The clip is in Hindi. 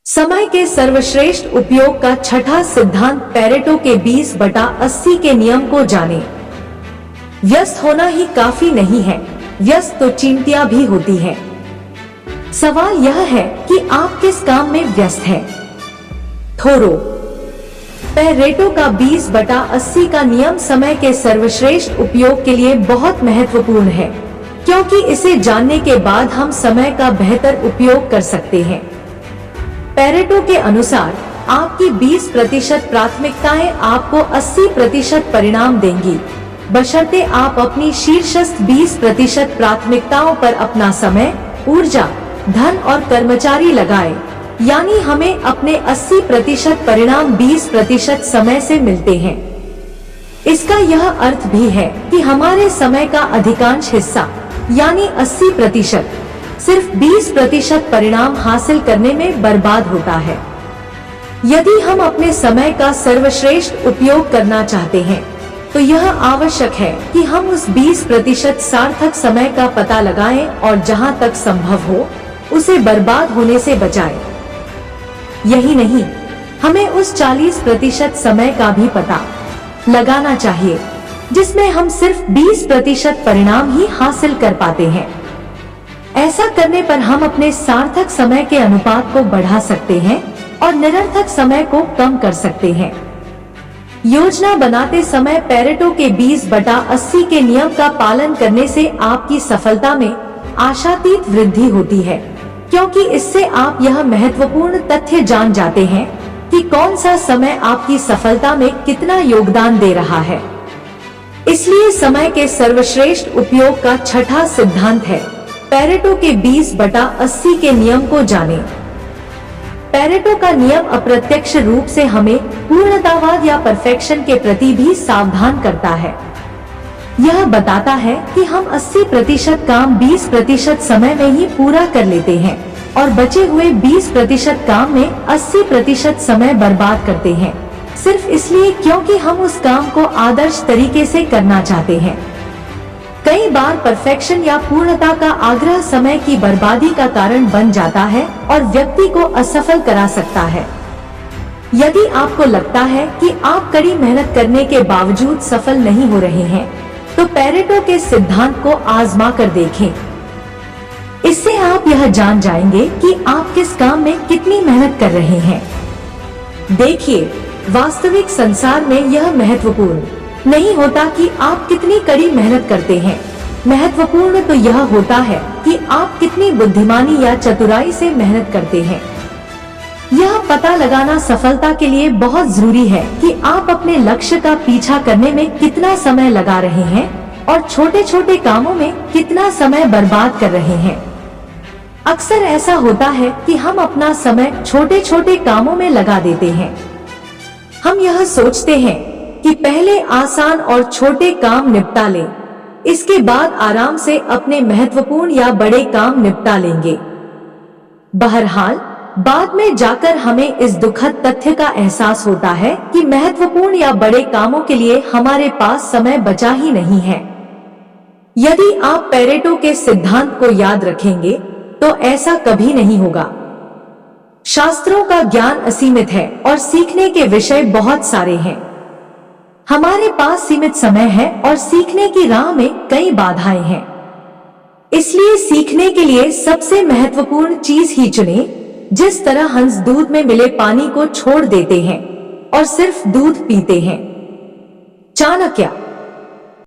समय के सर्वश्रेष्ठ उपयोग का छठा सिद्धांत पेरेटो के 20/80 के नियम को जानें। व्यस्त होना ही काफी नहीं है, व्यस्त तो चिंतियां भी होती है। सवाल यह है कि आप किस काम में व्यस्त हैं। थोरो पेरेटो का 20/80 का नियम समय के सर्वश्रेष्ठ उपयोग के लिए बहुत महत्वपूर्ण है, क्योंकि इसे जानने के बाद हम समय का बेहतर उपयोग कर सकते हैं। पेरेटो के अनुसार आपकी 20% प्राथमिकताएं आपको 80% परिणाम देंगी, बशर्ते आप अपनी शीर्षस्थ 20% प्राथमिकताओं पर अपना समय, ऊर्जा, धन और कर्मचारी लगाएं। यानी हमें अपने 80% परिणाम 20% समय से मिलते हैं। इसका यह अर्थ भी है कि हमारे समय का अधिकांश हिस्सा यानी 80% सिर्फ 20% परिणाम हासिल करने में बर्बाद होता है। यदि हम अपने समय का सर्वश्रेष्ठ उपयोग करना चाहते हैं, तो यह आवश्यक है कि हम उस 20% सार्थक समय का पता लगाएं और जहां तक संभव हो उसे बर्बाद होने से बचाएं। यही नहीं, हमें उस 40% समय का भी पता लगाना चाहिए जिसमें हम सिर्फ 20% परिणाम ही हासिल कर पाते हैं। ऐसा करने पर हम अपने सार्थक समय के अनुपात को बढ़ा सकते हैं और निरर्थक समय को कम कर सकते हैं। योजना बनाते समय पेरेटो के 20/80 के नियम का पालन करने से आपकी सफलता में आशातीत वृद्धि होती है, क्योंकि इससे आप यह महत्वपूर्ण तथ्य जान जाते हैं कि कौन सा समय आपकी सफलता में कितना योगदान दे रहा है। इसलिए समय के सर्वश्रेष्ठ उपयोग का छठा सिद्धांत है पेरेटो के 20/80 के नियम को जानें। पेरेटो का नियम अप्रत्यक्ष रूप से हमें पूर्णतावाद या परफेक्शन के प्रति भी सावधान करता है। यह बताता है कि हम 80% काम 20% समय में ही पूरा कर लेते हैं और बचे हुए 20% काम में 80% समय बर्बाद करते हैं, सिर्फ इसलिए क्योंकि हम उस काम को आदर्श तरीके से करना चाहते हैं। कई बार परफेक्शन या पूर्णता का आग्रह समय की बर्बादी का कारण बन जाता है और व्यक्ति को असफल करा सकता है। यदि आपको लगता है कि आप कड़ी मेहनत करने के बावजूद सफल नहीं हो रहे हैं, तो पेरेटो के सिद्धांत को आजमा कर देखें। इससे आप यह जान जाएंगे कि आप किस काम में कितनी मेहनत कर रहे हैं। देखिए, वास्तविक संसार में यह महत्वपूर्ण नहीं होता कि आप कितनी कड़ी मेहनत करते हैं। महत्वपूर्ण तो यह होता है कि आप कितनी बुद्धिमानी या चतुराई से मेहनत करते हैं। यह पता लगाना सफलता के लिए बहुत जरूरी है कि आप अपने लक्ष्य का पीछा करने में कितना समय लगा रहे हैं और छोटे छोटे कामों में कितना समय बर्बाद कर रहे हैं। अक्सर ऐसा होता है कि हम अपना समय छोटे छोटे कामों में लगा देते हैं। हम यह सोचते हैं कि पहले आसान और छोटे काम निपटा लें, इसके बाद आराम से अपने महत्वपूर्ण या बड़े काम निपटा लेंगे। बहरहाल बाद में जाकर हमें इस दुखद तथ्य का एहसास होता है कि महत्वपूर्ण या बड़े कामों के लिए हमारे पास समय बचा ही नहीं है। यदि आप पेरेटो के सिद्धांत को याद रखेंगे तो ऐसा कभी नहीं होगा। शास्त्रों का ज्ञान असीमित है और सीखने के विषय बहुत सारे हैं। हमारे पास सीमित समय है और सीखने की राह में कई बाधाएं हैं। इसलिए सीखने के लिए सबसे महत्वपूर्ण चीज ही चुनें। जिस तरह हंस दूध में मिले पानी को छोड़ देते हैं और सिर्फ दूध पीते हैं। चाणक्य।